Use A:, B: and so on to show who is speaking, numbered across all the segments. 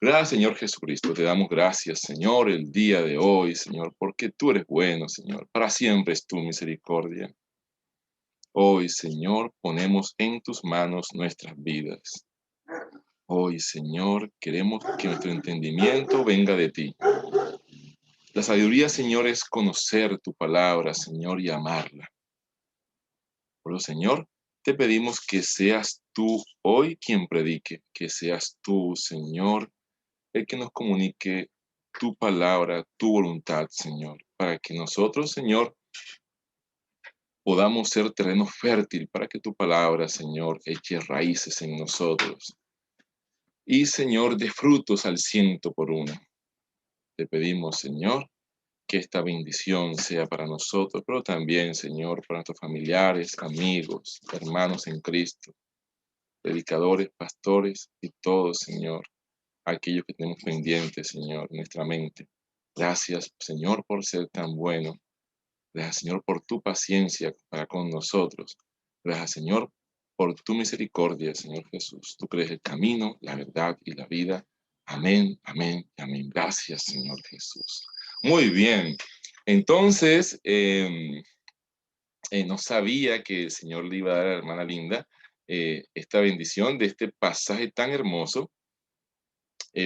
A: Gracias, Señor Jesucristo. Te damos gracias, Señor, el día de hoy, Señor, porque tú eres bueno, Señor. Para siempre es tu misericordia. Hoy, Señor, ponemos en tus manos nuestras vidas. Hoy, Señor, queremos que nuestro entendimiento venga de ti. La sabiduría, Señor, es conocer tu palabra, Señor, y amarla. Por eso, Señor, te pedimos que seas tú hoy quien predique, que seas tú, Señor, el que nos comunique tu palabra, tu voluntad, Señor, para que nosotros, Señor, podamos ser terreno fértil para que tu palabra, Señor, eche raíces en nosotros. Y, Señor, dé frutos al 100 por 1. Te pedimos, Señor, que esta bendición sea para nosotros, pero también, Señor, para nuestros familiares, amigos, hermanos en Cristo, predicadores, pastores y todos, Señor, aquellos que tenemos pendientes, Señor, en nuestra mente. Gracias, Señor, por ser tan bueno. Gracias, Señor, por tu paciencia para con nosotros. Gracias, Señor, por tu misericordia, Señor Jesús. Tú crees el camino, la verdad y la vida. Amén, amén y amén. Gracias, Señor Jesús. Muy bien. Entonces, no sabía que el Señor le iba a dar a la hermana Linda esta bendición de este pasaje tan hermoso.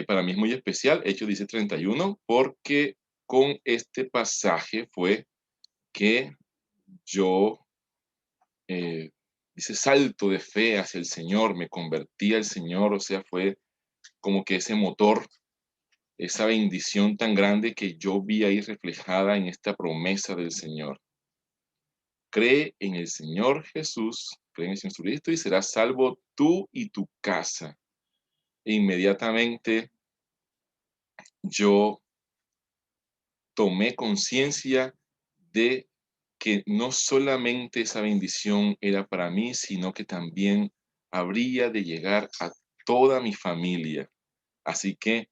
A: Para mí es muy especial, Hechos dice 31, porque con este pasaje fue que yo, ese salto de fe hacia el Señor, me convertí al Señor, o sea, fue como que ese motor, esa bendición tan grande que yo vi ahí reflejada en esta promesa del Señor. Cree en el Señor Jesús, cree en el Señor Jesucristo y serás salvo tú y tu casa. E inmediatamente yo tomé conciencia de que no solamente esa bendición era para mí, sino que también habría de llegar a toda mi familia. Así que,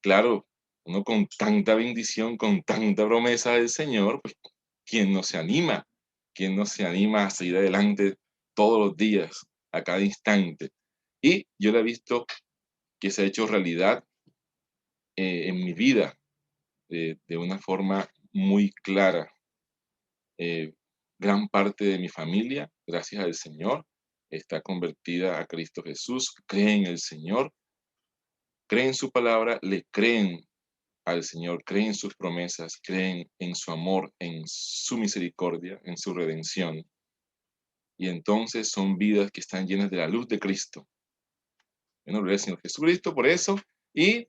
A: claro, uno con tanta bendición, con tanta promesa del Señor, pues, ¿quién no se anima? ¿Quién no se anima a seguir adelante todos los días, a cada instante? Y yo lo he visto que se ha hecho realidad en mi vida de una forma muy clara. Eh, Gran parte de mi familia, gracias al Señor, está convertida a Cristo Jesús, cree en el Señor, cree en su palabra, le creen al Señor, creen en sus promesas, creen en su amor, en su misericordia, en su redención. Y entonces son vidas que están llenas de la luz de Cristo. En nombre del Señor Jesucristo, por eso. Y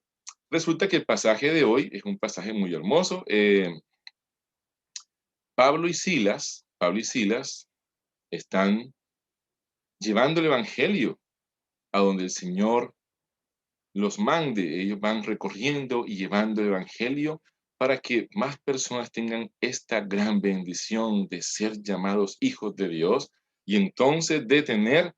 A: resulta que el pasaje de hoy es un pasaje muy hermoso. Pablo y Silas están llevando el evangelio a donde el Señor los mande. Ellos van recorriendo y llevando el evangelio para que más personas tengan esta gran bendición de ser llamados hijos de Dios y entonces de tener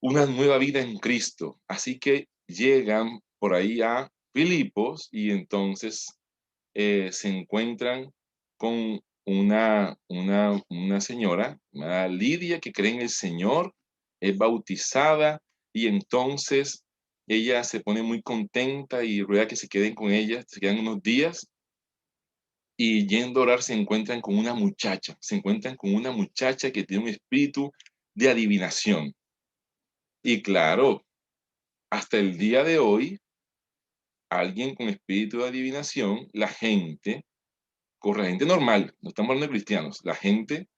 A: una nueva vida en Cristo. Así que llegan por ahí a Filipos y entonces se encuentran con una señora, llamada Lidia, que cree en el Señor, es bautizada y entonces ella se pone muy contenta y ruega que se queden con ella, se quedan unos días y yendo a orar se encuentran con una muchacha, que tiene un espíritu de adivinación. Y claro, hasta el día de hoy, alguien con espíritu de adivinación, la gente normal, no estamos hablando de cristianos, la gente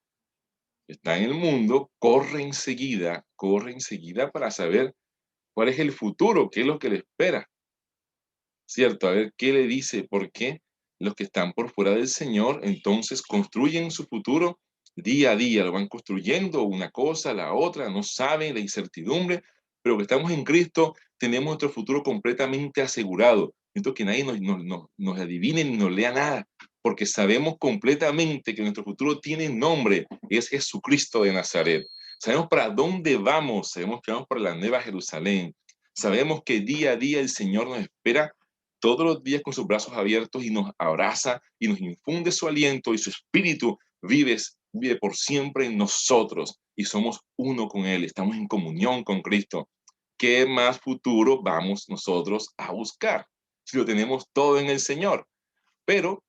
A: que está en el mundo corre enseguida para saber cuál es el futuro, qué es lo que le espera, ¿cierto? A ver qué le dice, porque los que están por fuera del Señor, entonces construyen su futuro día a día, lo van construyendo una cosa, la otra, no saben la incertidumbre, pero que estamos en Cristo, tenemos nuestro futuro completamente asegurado. Necesito que nadie nos adivine ni nos lea nada, porque sabemos completamente que nuestro futuro tiene nombre, es Jesucristo de Nazaret. Sabemos para dónde vamos, sabemos que vamos para la Nueva Jerusalén. Sabemos que día a día el Señor nos espera todos los días con sus brazos abiertos y nos abraza y nos infunde su aliento y su espíritu vive por siempre en nosotros y somos uno con Él, estamos en comunión con Cristo. ¿qué más futuro vamos nosotros a buscar? Si lo tenemos todo en el Señor. Pero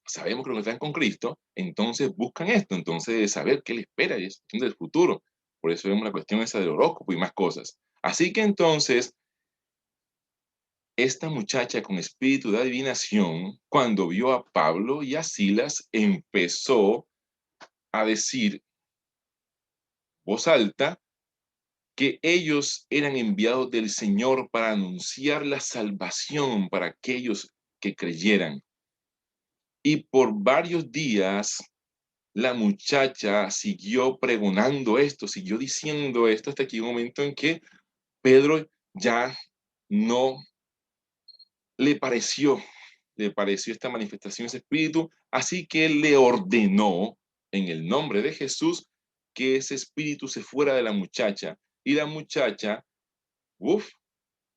A: sabemos que los que están con Cristo, entonces buscan esto, entonces saber qué le espera y es cuestión del futuro. Por eso vemos la cuestión esa del horóscopo y más cosas. Así que entonces, esta muchacha con espíritu de adivinación, cuando vio a Pablo y a Silas, empezó a decir voz alta que ellos eran enviados del Señor para anunciar la salvación para aquellos que creyeran. Y por varios días la muchacha siguió pregonando esto, siguió diciendo esto hasta que un momento en que Pedro ya no le pareció esta manifestación, ese espíritu, así que él le ordenó en el nombre de Jesús que ese espíritu se fuera de la muchacha. Y la muchacha, uff,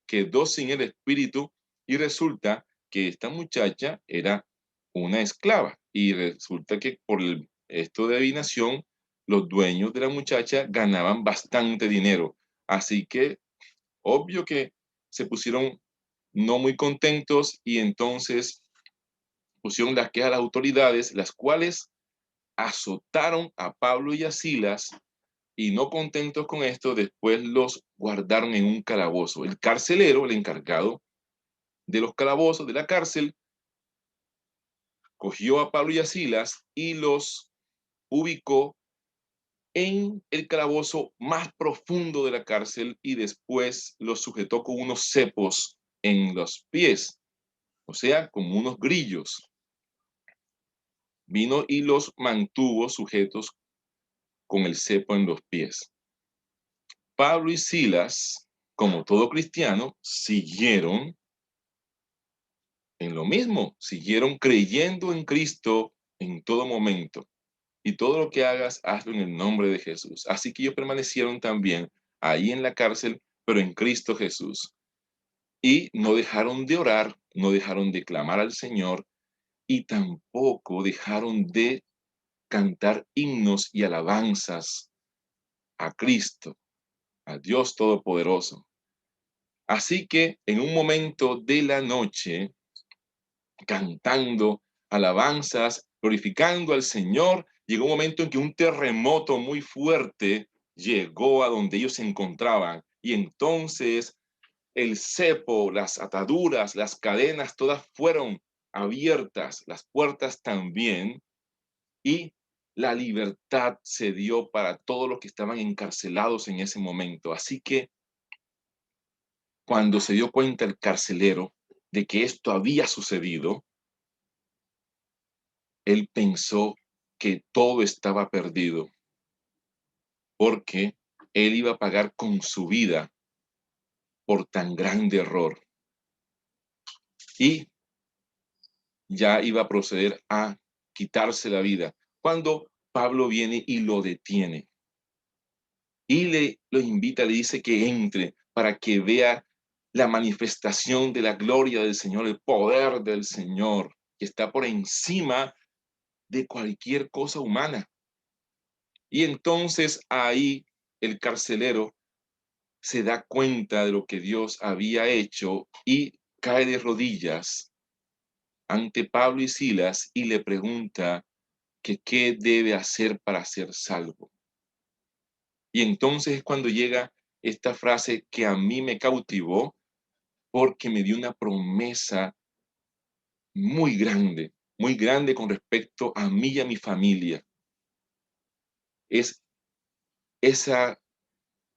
A: quedó sin el espíritu y resulta que esta muchacha era una esclava y resulta que por esto de adivinación, los dueños de la muchacha ganaban bastante dinero. Así que obvio que se pusieron no muy contentos y entonces pusieron las quejas a las autoridades, las cuales azotaron a Pablo y a Silas y no contentos con esto, después los guardaron en un calabozo. El carcelero, el encargado de los calabozos de la cárcel, cogió a Pablo y a Silas y los ubicó en el calabozo más profundo de la cárcel y después los sujetó con unos cepos en los pies, o sea, como unos grillos. Vino y los mantuvo sujetos con el cepo en los pies. Pablo y Silas, como todo cristiano, siguieron en lo mismo, siguieron creyendo en Cristo en todo momento. Y todo lo que hagas, hazlo en el nombre de Jesús. Así que ellos permanecieron también ahí en la cárcel, pero en Cristo Jesús. Y no dejaron de orar, no dejaron de clamar al Señor y tampoco dejaron de cantar himnos y alabanzas a Cristo, a Dios Todopoderoso. Así que en un momento de la noche, cantando alabanzas, glorificando al Señor, llegó un momento en que un terremoto muy fuerte llegó a donde ellos se encontraban y entonces el cepo, las ataduras, las cadenas, todas fueron abiertas, las puertas también, y la libertad se dio para todos los que estaban encarcelados en ese momento. Así que cuando se dio cuenta el carcelero de que esto había sucedido, él pensó que todo estaba perdido, porque él iba a pagar con su vida por tan grande error y ya iba a proceder a quitarse la vida. Cuando Pablo viene y lo detiene y lo invita, le dice que entre para que vea la manifestación de la gloria del Señor, el poder del Señor, que está por encima de cualquier cosa humana. Y entonces ahí el carcelero se da cuenta de lo que Dios había hecho y cae de rodillas ante Pablo y Silas y le pregunta que qué debe hacer para ser salvo. Y entonces es cuando llega esta frase que a mí me cautivó porque me dio una promesa muy grande con respecto a mí y a mi familia. Es esa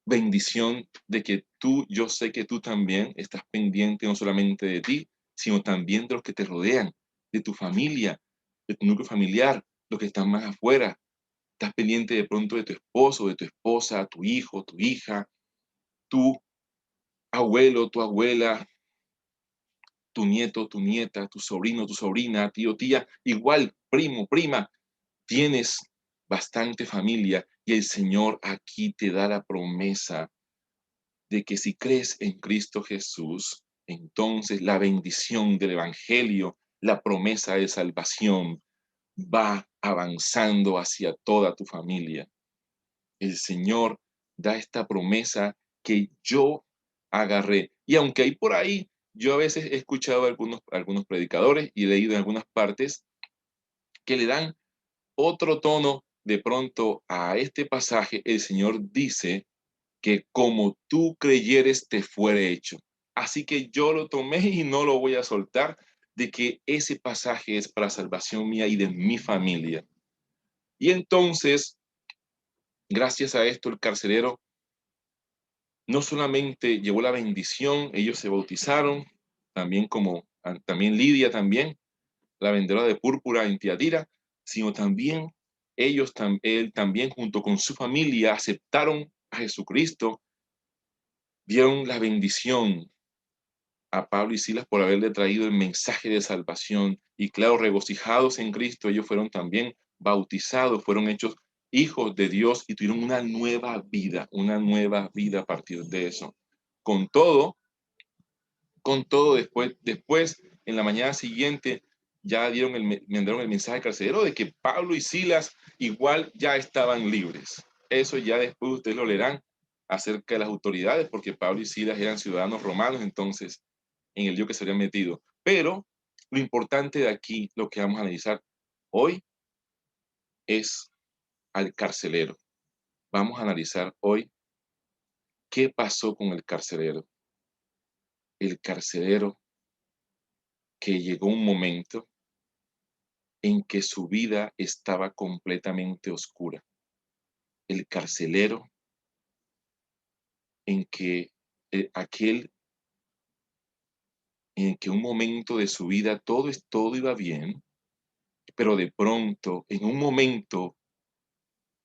A: bendición de que tú, yo sé que tú también estás pendiente no solamente de ti, sino también de los que te rodean, de tu familia, de tu núcleo familiar, los que están más afuera. Estás pendiente de pronto de tu esposo, de tu esposa, tu hijo, tu hija, tu abuelo, tu abuela, tu nieto, tu nieta, tu sobrino, tu sobrina, tío, tía, igual, primo, prima. Tienes bastante familia y el Señor aquí te da la promesa de que si crees en Cristo Jesús, entonces la bendición del Evangelio, la promesa de salvación, va avanzando hacia toda tu familia. El Señor da esta promesa que yo agarré. Y aunque hay por ahí, yo a veces he escuchado a algunos predicadores y he leído en algunas partes que le dan otro tono de pronto a este pasaje. El Señor dice que como tú creyeres te fuere hecho. Así que yo lo tomé y no lo voy a soltar, de que ese pasaje es para salvación mía y de mi familia. Y entonces, gracias a esto, el carcelero no solamente llevó la bendición, ellos se bautizaron, también también Lidia también, la vendedora de púrpura en Tiatira, sino también él también junto con su familia aceptaron a Jesucristo, dieron la bendición a Pablo y Silas por haberle traído el mensaje de salvación y claro, regocijados en Cristo, ellos fueron también bautizados, fueron hechos hijos de Dios y tuvieron una nueva vida a partir de eso. Con todo, después, en la mañana siguiente, ya mandaron el mensaje al carcelero de que Pablo y Silas igual ya estaban libres. Eso ya después ustedes lo leerán acerca de las autoridades, porque Pablo y Silas eran ciudadanos romanos, entonces, en el lío que se habían metido. Pero lo importante de aquí, lo que vamos a analizar hoy, es al carcelero. Vamos a analizar hoy qué pasó con el carcelero. El carcelero que llegó un momento en que su vida estaba completamente oscura. El carcelero en que aquel en que un momento de su vida todo iba bien, pero de pronto, en un momento,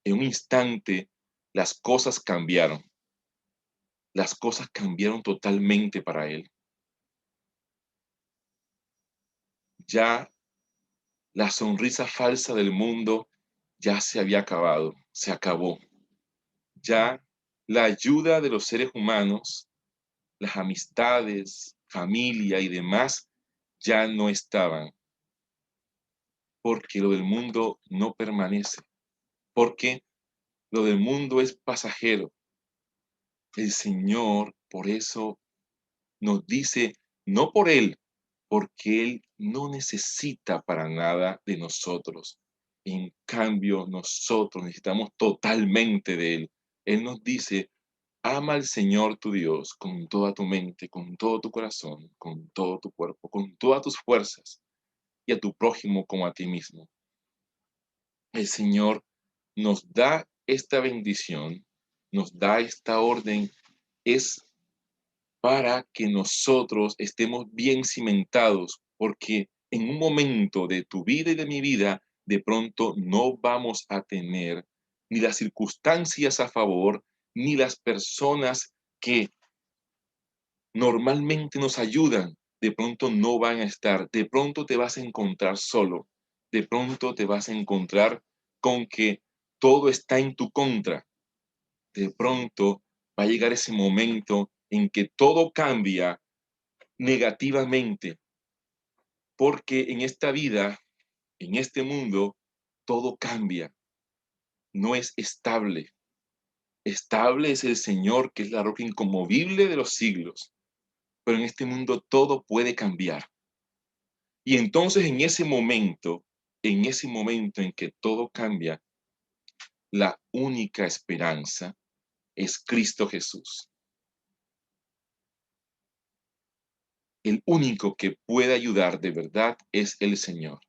A: en un instante, las cosas cambiaron. Las cosas cambiaron totalmente para él. Ya la sonrisa falsa del mundo ya se había acabado, se acabó. Ya la ayuda de los seres humanos, las amistades, familia y demás ya no estaban, porque lo del mundo no permanece, porque lo del mundo es pasajero. El Señor, por eso, nos dice, no por Él, porque Él no necesita para nada de nosotros. En cambio, nosotros necesitamos totalmente de Él. Él nos dice, ama al Señor tu Dios con toda tu mente, con todo tu corazón, con todo tu cuerpo, con todas tus fuerzas y a tu prójimo como a ti mismo. El Señor nos da esta bendición, nos da esta orden, es para que nosotros estemos bien cimentados, porque en un momento de tu vida y de mi vida, de pronto no vamos a tener ni las circunstancias a favor, ni las personas que normalmente nos ayudan, de pronto no van a estar, de pronto te vas a encontrar solo, de pronto te vas a encontrar con que todo está en tu contra, de pronto va a llegar ese momento en que todo cambia negativamente, porque en esta vida, en este mundo, todo cambia, no es estable. Estable es el Señor, que es la roca inconmovible de los siglos, pero en este mundo todo puede cambiar. Y entonces en ese momento en que todo cambia, la única esperanza es Cristo Jesús. El único que puede ayudar de verdad es el Señor.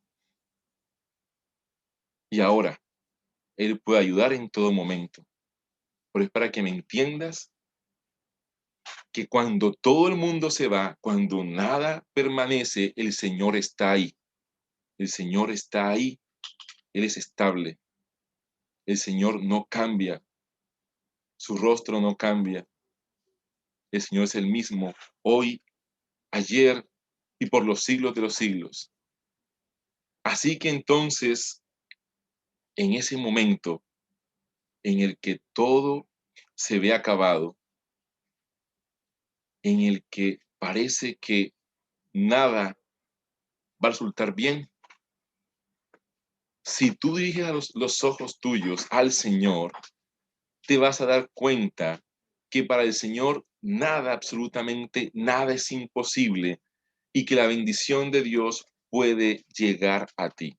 A: Y ahora, Él puede ayudar en todo momento. Pero es para que me entiendas que cuando todo el mundo se va, cuando nada permanece, el Señor está ahí. El Señor está ahí. Él es estable. El Señor no cambia. Su rostro no cambia. El Señor es el mismo hoy, ayer y por los siglos de los siglos. Así que entonces, en ese momento en el que todo se ve acabado, en el que parece que nada va a resultar bien, si tú diriges los ojos tuyos al Señor, te vas a dar cuenta que para el Señor nada, absolutamente nada es imposible y que la bendición de Dios puede llegar a ti.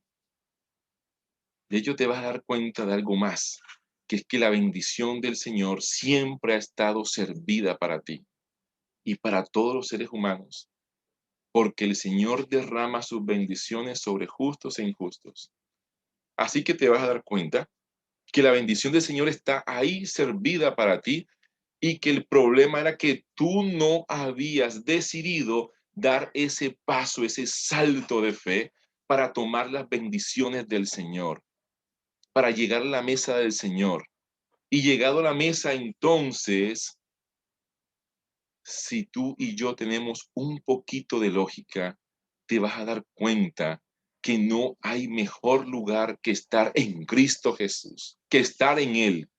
A: De hecho, te vas a dar cuenta de algo más, que es que la bendición del Señor siempre ha estado servida para ti y para todos los seres humanos, porque el Señor derrama sus bendiciones sobre justos e injustos. Así que te vas a dar cuenta que la bendición del Señor está ahí servida para ti y que el problema era que tú no habías decidido dar ese paso, ese salto de fe para tomar las bendiciones del Señor, para llegar a la mesa del Señor. Y llegado a la mesa, entonces, si tú y yo tenemos un poquito de lógica, te vas a dar cuenta que no hay mejor lugar que estar en Cristo Jesús, que estar en Él.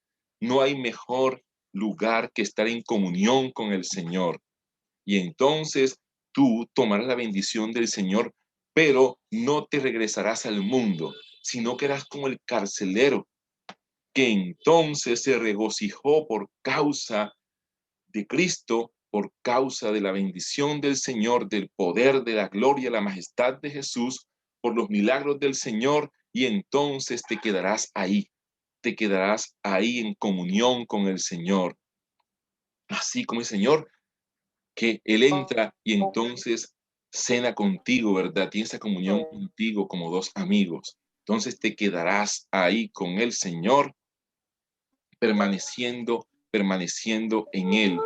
A: No hay mejor lugar que estar en comunión con el Señor. Y entonces tú tomarás la bendición del Señor, pero no te regresarás al mundo, sino que eras como el carcelero, que entonces se regocijó por causa de Cristo, por causa de la bendición del Señor, del poder, de la gloria, la majestad de Jesús, por los milagros del Señor, y entonces te quedarás ahí en comunión con el Señor. Así como el Señor, que Él entra y entonces cena contigo, ¿verdad? Tiene esa comunión contigo como dos amigos. Entonces te quedarás ahí con el Señor, permaneciendo en Él.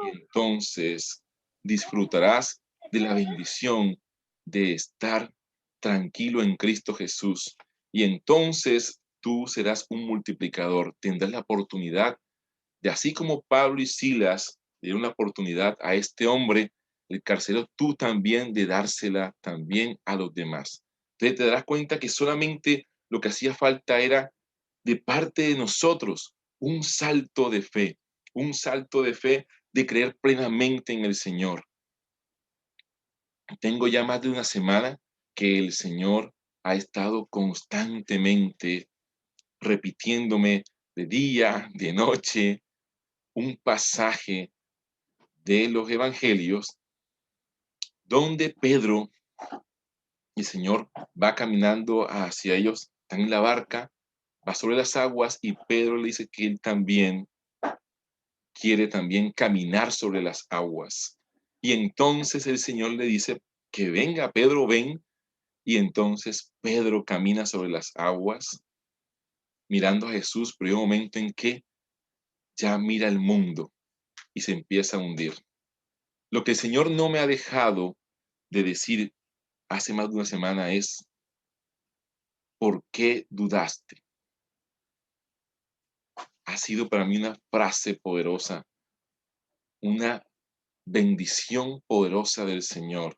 A: Y entonces disfrutarás de la bendición de estar tranquilo en Cristo Jesús. Y entonces tú serás un multiplicador. Tendrás la oportunidad de, así como Pablo y Silas dieron la oportunidad a este hombre, el carcelero, tú también de dársela también a los demás. Entonces te darás cuenta que solamente lo que hacía falta era de parte de nosotros un salto de fe de creer plenamente en el Señor. Tengo ya más de una semana que el Señor ha estado constantemente repitiéndome de día, de noche, un pasaje de los evangelios donde Pedro, el Señor, va caminando hacia ellos, están en la barca, va sobre las aguas y Pedro le dice que él también quiere también caminar sobre las aguas. Y entonces el Señor le dice que venga, Pedro, ven. Y entonces Pedro camina sobre las aguas, mirando a Jesús, pero hay un momento en que ya mira el mundo y se empieza a hundir. Lo que el Señor no me ha dejado de decir hace más de una semana es, ¿por qué dudaste? Ha sido para mí una frase poderosa, una bendición poderosa del Señor.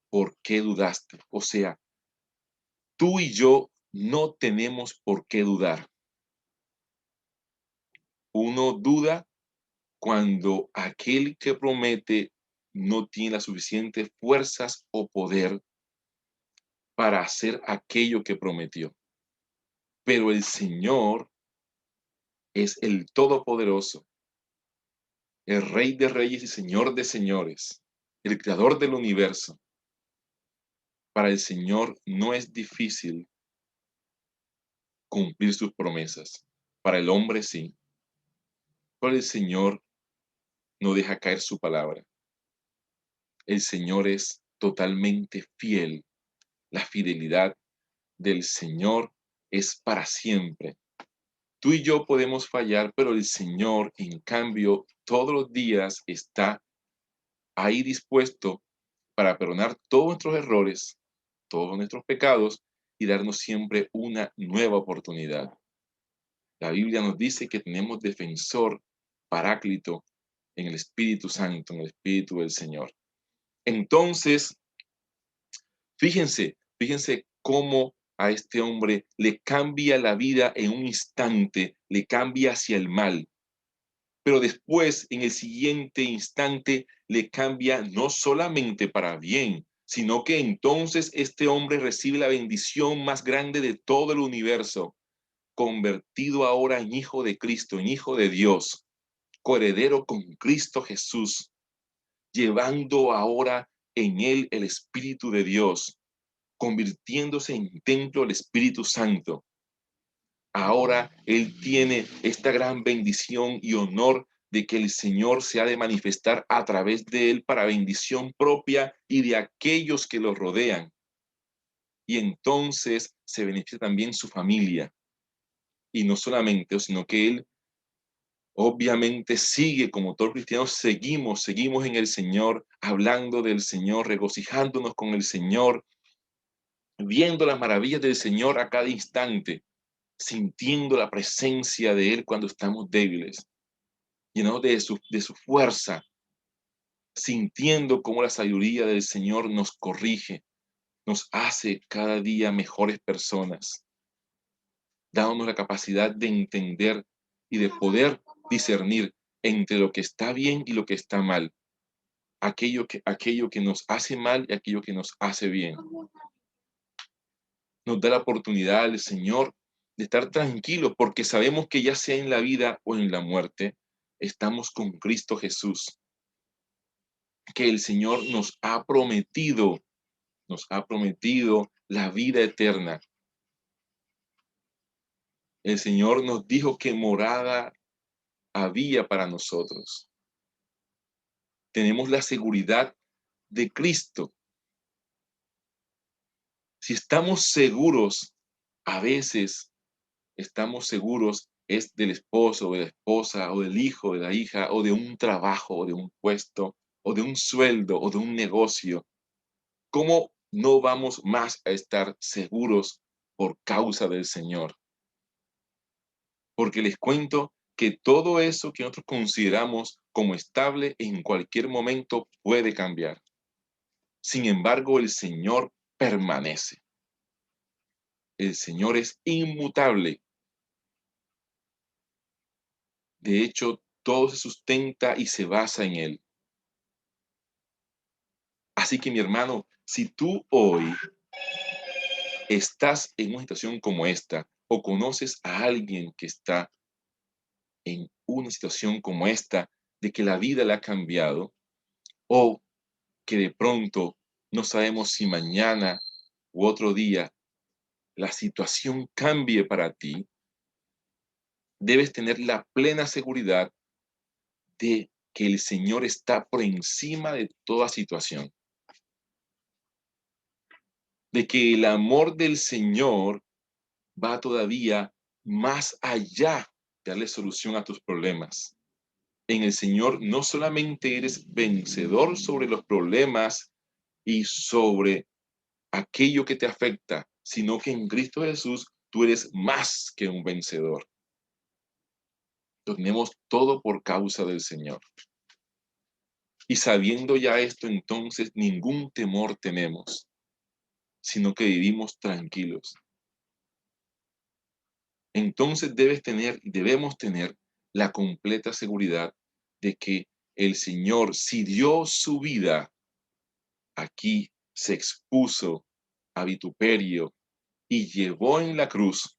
A: ¿Por qué dudaste? O sea, tú y yo no tenemos por qué dudar. Uno duda cuando aquel que promete no tiene las suficientes fuerzas o poder para hacer aquello que prometió. Pero el Señor es el Todopoderoso, el Rey de Reyes y Señor de Señores, el Creador del universo. Para el Señor no es difícil cumplir sus promesas. Para el hombre sí. Pero el Señor no deja caer su palabra. El Señor es totalmente fiel. La fidelidad del Señor es para siempre. Tú y yo podemos fallar, pero el Señor, en cambio, todos los días está ahí dispuesto para perdonar todos nuestros errores, todos nuestros pecados y darnos siempre una nueva oportunidad. La Biblia nos dice que tenemos defensor, paráclito, en el Espíritu Santo, en el Espíritu del Señor. Entonces, fíjense cómo a este hombre le cambia la vida en un instante, le cambia hacia el mal. Pero después, en el siguiente instante, le cambia no solamente para bien, sino que entonces este hombre recibe la bendición más grande de todo el universo, convertido ahora en hijo de Cristo, en hijo de Dios. coheredero con Cristo Jesús, llevando ahora en él el Espíritu de Dios, convirtiéndose en templo del Espíritu Santo. Ahora él tiene esta gran bendición y honor de que el Señor se ha de manifestar a través de él para bendición propia y de aquellos que lo rodean. Y entonces se beneficia también su familia. Y no solamente, sino que él obviamente sigue, como todos los cristianos, seguimos en el Señor, hablando del Señor, regocijándonos con el Señor, viendo las maravillas del Señor a cada instante, sintiendo la presencia de Él cuando estamos débiles, llenados de su fuerza, sintiendo cómo la sabiduría del Señor nos corrige, nos hace cada día mejores personas, dándonos la capacidad de entender y de poder discernir entre lo que está bien y lo que está mal, aquello que nos hace mal y aquello que nos hace bien. Nos da la oportunidad al Señor de estar tranquilos porque sabemos que ya sea en la vida o en la muerte, estamos con Cristo Jesús, que el Señor nos ha prometido la vida eterna. El Señor nos dijo que morada había para nosotros. Tenemos la seguridad de Cristo. Si estamos seguros, a veces estamos seguros es del esposo o de la esposa o del hijo o de la hija o de un trabajo o de un puesto o de un sueldo o de un negocio. ¿Cómo no vamos más a estar seguros por causa del Señor? Porque les cuento que todo eso que nosotros consideramos como estable en cualquier momento puede cambiar. Sin embargo, el Señor permanece. El Señor es inmutable. De hecho, todo se sustenta y se basa en Él. Así que, mi hermano, si tú hoy estás en una situación como esta o conoces a alguien que está en una situación como esta, de que la vida le ha cambiado o que de pronto no sabemos si mañana u otro día la situación cambie para ti, debes tener la plena seguridad de que el Señor está por encima de toda situación, de que el amor del Señor va todavía más allá de darle solución a tus problemas. En el Señor no solamente eres vencedor sobre los problemas y sobre aquello que te afecta, sino que en Cristo Jesús tú eres más que un vencedor. Lo tenemos todo por causa del Señor. Y sabiendo ya esto, entonces ningún temor tenemos, sino que vivimos tranquilos. Entonces debemos tener la completa seguridad de que el Señor, si dio su vida, aquí se expuso a vituperio y llevó en la cruz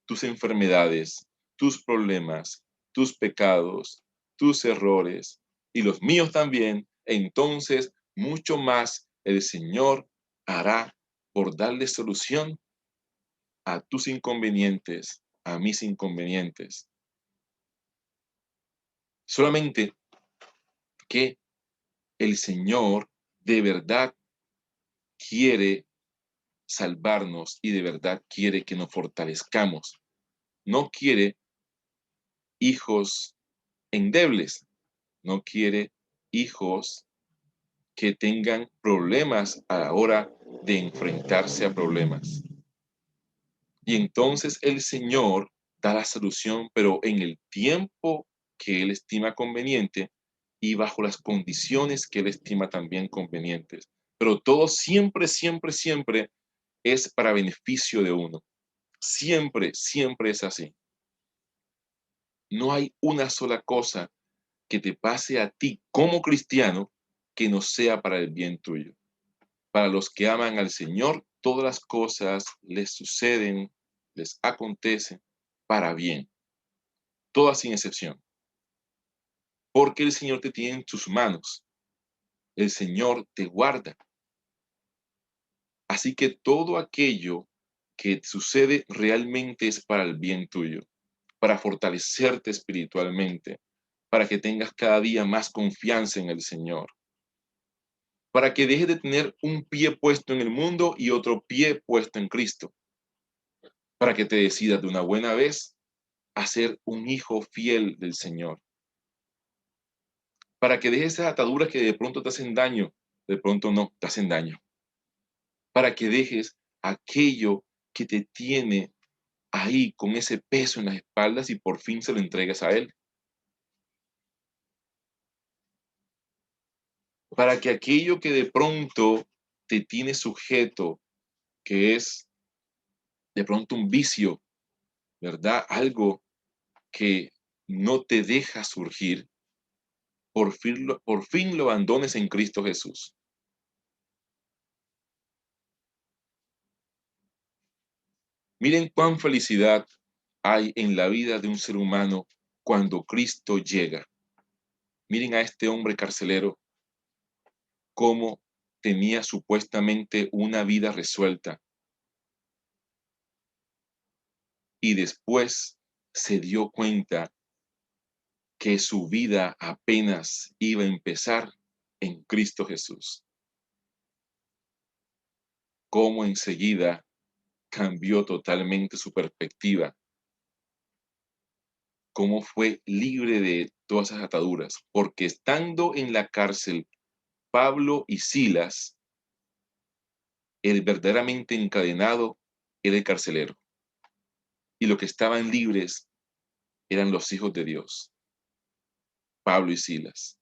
A: tus enfermedades, tus problemas, tus pecados, tus errores y los míos también, entonces mucho más el Señor hará por darle solución a tus inconvenientes, a mis inconvenientes. Solamente que el Señor de verdad quiere salvarnos y de verdad quiere que nos fortalezcamos. No quiere hijos endebles, no quiere hijos que tengan problemas a la hora de enfrentarse a problemas. Y entonces el Señor da la solución, pero en el tiempo que Él estima conveniente y bajo las condiciones que Él estima también convenientes. Pero todo siempre, siempre, siempre es para beneficio de uno. Siempre, siempre es así. No hay una sola cosa que te pase a ti como cristiano que no sea para el bien tuyo. Para los que aman al Señor, todas las cosas les suceden, les acontecen para bien, todas sin excepción. porque el Señor te tiene en sus manos. El Señor te guarda. Así que todo aquello que sucede realmente es para el bien tuyo, para fortalecerte espiritualmente, para que tengas cada día más confianza en el Señor, para que dejes de tener un pie puesto en el mundo y otro pie puesto en Cristo, para que te decidas de una buena vez a ser un hijo fiel del Señor, para que dejes esas ataduras que de pronto te hacen daño, de pronto no te hacen daño, para que dejes aquello que te tiene ahí con ese peso en las espaldas y por fin se lo entregues a Él, para que aquello que de pronto te tiene sujeto, que es de pronto un vicio, ¿verdad? Algo que no te deja surgir, por fin lo abandones en Cristo Jesús. Miren cuán felicidad hay en la vida de un ser humano cuando Cristo llega. Miren a este hombre carcelero, cómo tenía supuestamente una vida resuelta y después se dio cuenta que su vida apenas iba a empezar en Cristo Jesús. Cómo enseguida cambió totalmente su perspectiva, cómo fue libre de todas esas ataduras, porque estando en la cárcel, Pablo y Silas, el verdaderamente encadenado era el carcelero, y los que estaban libres eran los hijos de Dios, Pablo y Silas.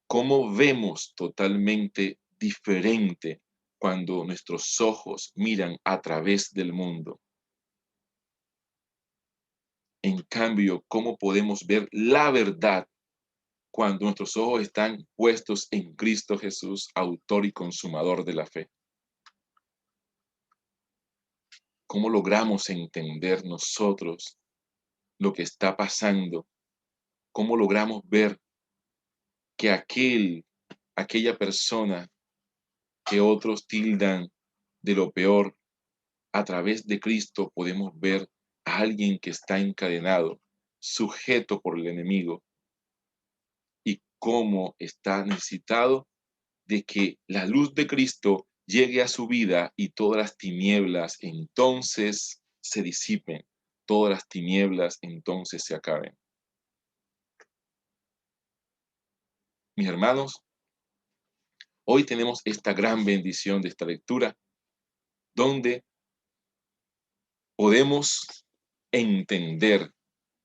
A: Cómo vemos totalmente diferente cuando nuestros ojos miran a través del mundo. En cambio, cómo podemos ver la verdad cuando nuestros ojos están puestos en Cristo Jesús, autor y consumador de la fe. ¿Cómo logramos entender nosotros lo que está pasando? ¿Cómo logramos ver que aquella persona que otros tildan de lo peor, a través de Cristo podemos ver a alguien que está encadenado, sujeto por el enemigo, y cómo está necesitado de que la luz de Cristo llegue a su vida y todas las tinieblas entonces se disipen, todas las tinieblas entonces se acaben. Mis hermanos, hoy tenemos esta gran bendición de esta lectura, donde podemos entender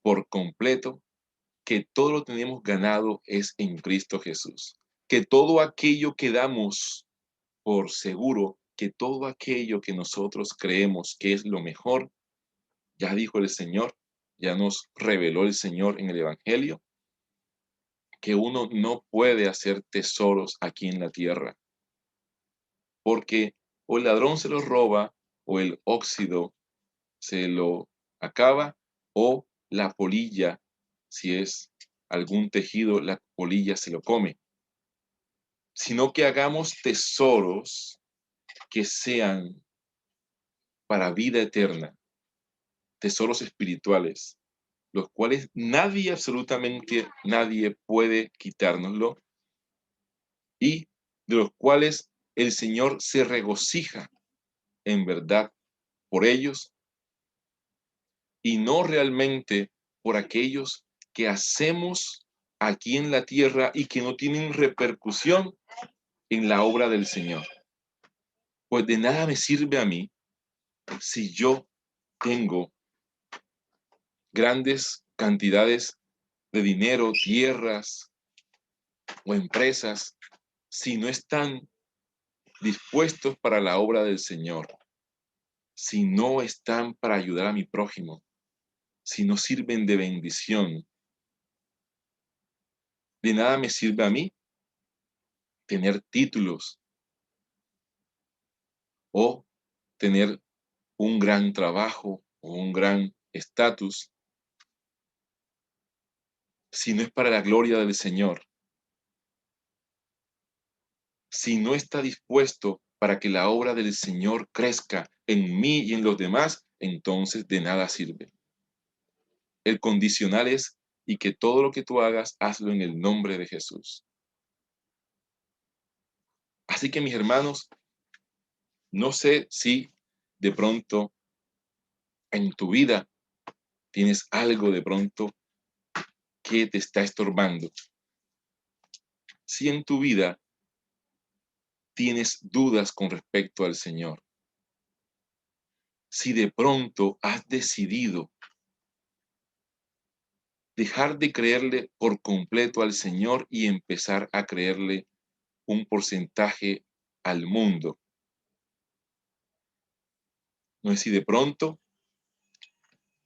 A: por completo que todo lo tenemos ganado es en Cristo Jesús, que todo aquello que damos por seguro, que todo aquello que nosotros creemos que es lo mejor, ya dijo el Señor, ya nos reveló el Señor en el Evangelio, que uno no puede hacer tesoros aquí en la tierra, porque o el ladrón se los roba, o el óxido se lo acaba, o la polilla, si es algún tejido, la polilla se lo come, sino que hagamos tesoros que sean para vida eterna, tesoros espirituales, los cuales nadie, absolutamente nadie puede quitárnoslo, y de los cuales el Señor se regocija en verdad por ellos y no realmente por aquellos que hacemos aquí en la tierra y que no tienen repercusión en la obra del Señor. Pues de nada me sirve a mí si yo tengo grandes cantidades de dinero, tierras o empresas, si no están dispuestos para la obra del Señor, si no están para ayudar a mi prójimo, si no sirven de bendición. De nada me sirve a mí tener títulos o tener un gran trabajo o un gran estatus si no es para la gloria del Señor, si no está dispuesto para que la obra del Señor crezca en mí y en los demás, entonces de nada sirve. El condicional es, y que todo lo que tú hagas, hazlo en el nombre de Jesús. Así que mis hermanos, no sé si de pronto en tu vida tienes algo de pronto que te está estorbando. Si en tu vida tienes dudas con respecto al Señor. Si de pronto has decidido dejar de creerle por completo al Señor y empezar a creerle un porcentaje al mundo. No es si de pronto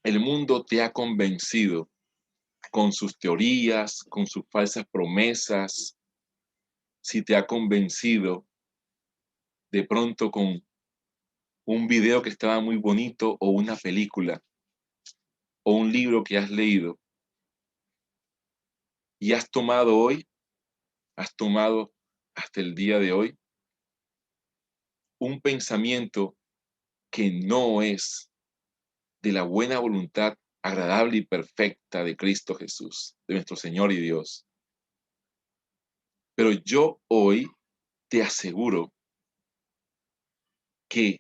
A: el mundo te ha convencido con sus teorías, con sus falsas promesas, si te ha convencido de pronto con un video que estaba muy bonito o una película o un libro que has leído y has tomado hasta el día de hoy un pensamiento que no es de la buena voluntad agradable y perfecta de Cristo Jesús, de nuestro Señor y Dios. Pero yo hoy te aseguro que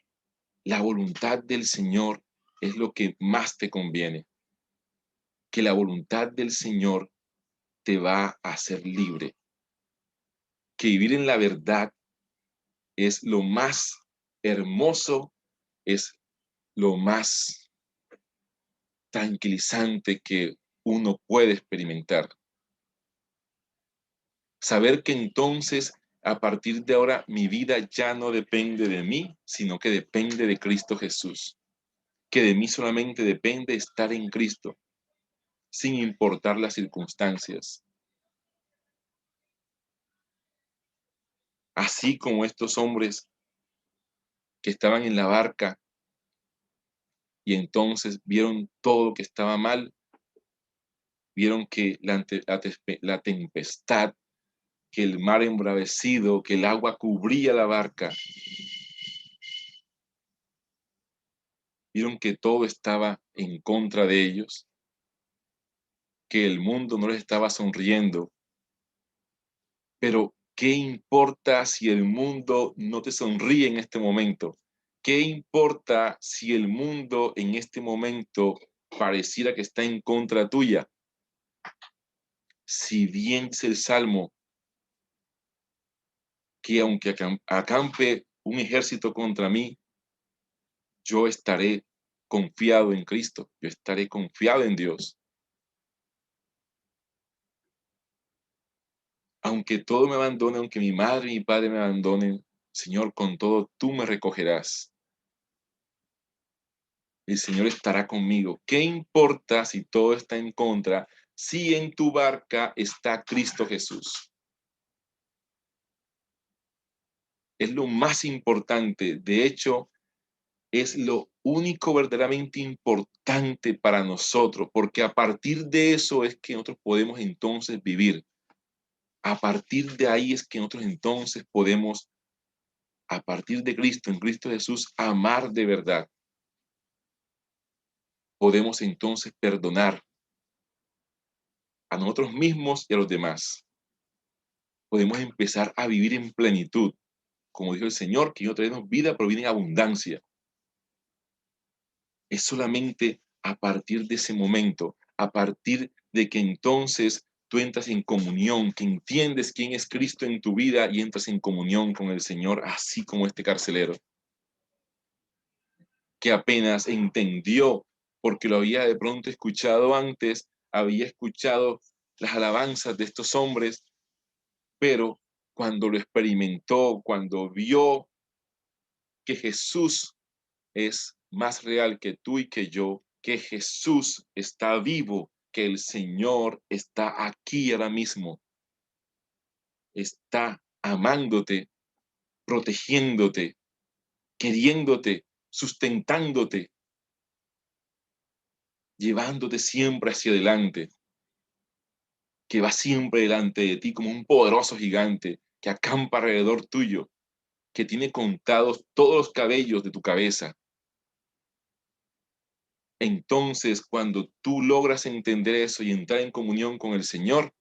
A: la voluntad del Señor es lo que más te conviene, que la voluntad del Señor te va a hacer libre, que vivir en la verdad es lo más hermoso, es lo más tranquilizante que uno puede experimentar. Saber que entonces, a partir de ahora, mi vida ya no depende de mí, sino que depende de Cristo Jesús. Que de mí solamente depende estar en Cristo, sin importar las circunstancias. Así como estos hombres que estaban en la barca y entonces vieron todo lo que estaba mal, vieron que la tempestad, que el mar embravecido, que el agua cubría la barca, vieron que todo estaba en contra de ellos, que el mundo no les estaba sonriendo. Pero, ¿qué importa si el mundo no te sonríe en este momento? ¿Qué importa si el mundo en este momento pareciera que está en contra tuya? Si bien dice el Salmo que aunque acampe un ejército contra mí, yo estaré confiado en Cristo, yo estaré confiado en Dios. Aunque todo me abandone, aunque mi madre y mi padre me abandonen, Señor, con todo tú me recogerás. El Señor estará conmigo. ¿Qué importa si todo está en contra, si en tu barca está Cristo Jesús? Es lo más importante. De hecho, es lo único verdaderamente importante para nosotros, porque a partir de eso es que nosotros podemos entonces vivir. A partir de ahí es que nosotros entonces podemos, a partir de Cristo, en Cristo Jesús, amar de verdad. Podemos entonces perdonar a nosotros mismos y a los demás. Podemos empezar a vivir en plenitud, como dijo el Señor, que yo traemos vida, pero vida en abundancia. Es solamente a partir de ese momento, a partir de que entonces tú entras en comunión, que entiendes quién es Cristo en tu vida y entras en comunión con el Señor, así como este carcelero, que apenas entendió, porque lo había de pronto escuchado antes, había escuchado las alabanzas de estos hombres, pero cuando lo experimentó, cuando vio que Jesús es más real que tú y que yo, que Jesús está vivo, que el Señor está aquí ahora mismo, está amándote, protegiéndote, queriéndote, sustentándote, llevándote siempre hacia adelante. que va siempre delante de ti como un poderoso gigante que acampa alrededor tuyo, que tiene contados todos los cabellos de tu cabeza. Entonces, cuando tú logras entender eso y entrar en comunión con el Señor,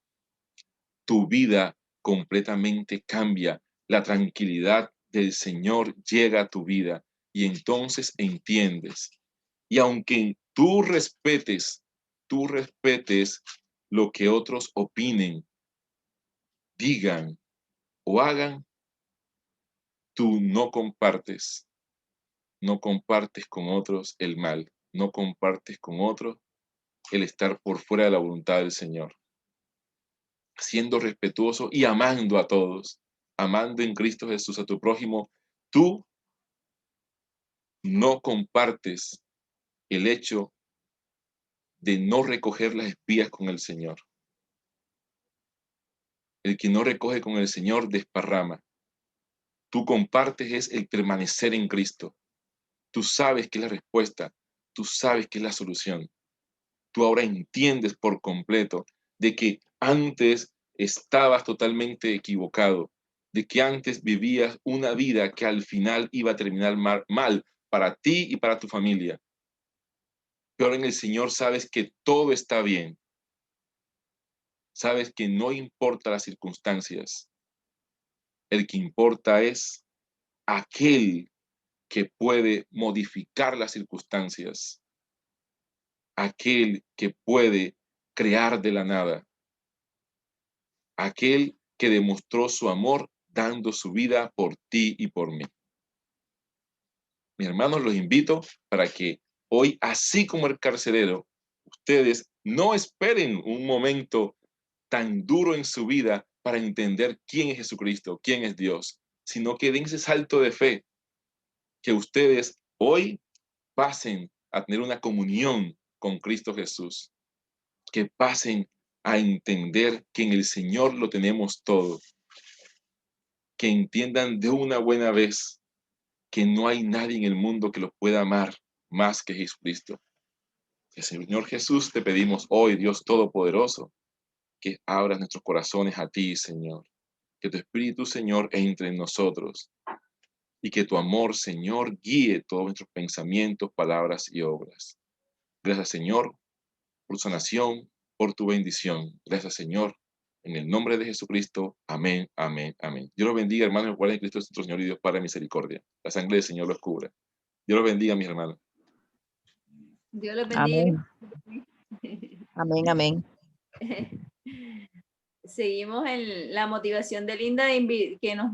A: tu vida completamente cambia. La tranquilidad del Señor llega a tu vida y entonces entiendes. Y aunque tú respetes lo que otros opinen, digan o hagan, tú no compartes con otros el mal, no compartes con otros el estar por fuera de la voluntad del Señor, siendo respetuoso y amando a todos, amando en Cristo Jesús a tu prójimo, tú no compartes el hecho de no recoger las espigas con el Señor. El que no recoge con el Señor desparrama. Tú compartes es el permanecer en Cristo. Tú sabes que es la respuesta. Tú sabes que es la solución. Tú ahora entiendes por completo de que antes estabas totalmente equivocado, de que antes vivías una vida que al final iba a terminar mal para ti y para tu familia. Pero en el Señor sabes que todo está bien. Sabes que no importa las circunstancias. El que importa es aquel que puede modificar las circunstancias, aquel que puede crear de la nada, aquel que demostró su amor dando su vida por ti y por mí. Mis hermanos, los invito para que hoy, así como el carcelero, ustedes no esperen un momento tan duro en su vida para entender quién es Jesucristo, quién es Dios, sino que den ese salto de fe, que ustedes hoy pasen a tener una comunión con Cristo Jesús, que pasen a entender que en el Señor lo tenemos todo, que entiendan de una buena vez que no hay nadie en el mundo que los pueda amar más que Jesucristo. El Señor Jesús, te pedimos hoy, Dios Todopoderoso, que abras nuestros corazones a ti, Señor. Que tu Espíritu, Señor, entre en nosotros y que tu amor, Señor, guíe todos nuestros pensamientos, palabras y obras. Gracias, Señor, por tu sanación, por tu bendición. Gracias, Señor. En el nombre de Jesucristo. Amén, amén, amén. Dios los bendiga, hermanos, guarden en Cristo nuestro Señor y Dios Padre misericordia. La sangre del Señor los cubra. Dios los bendiga, mis hermanos.
B: Dios los bendiga.
C: Amén. Amén, amén.
B: Seguimos en la motivación de Linda que nos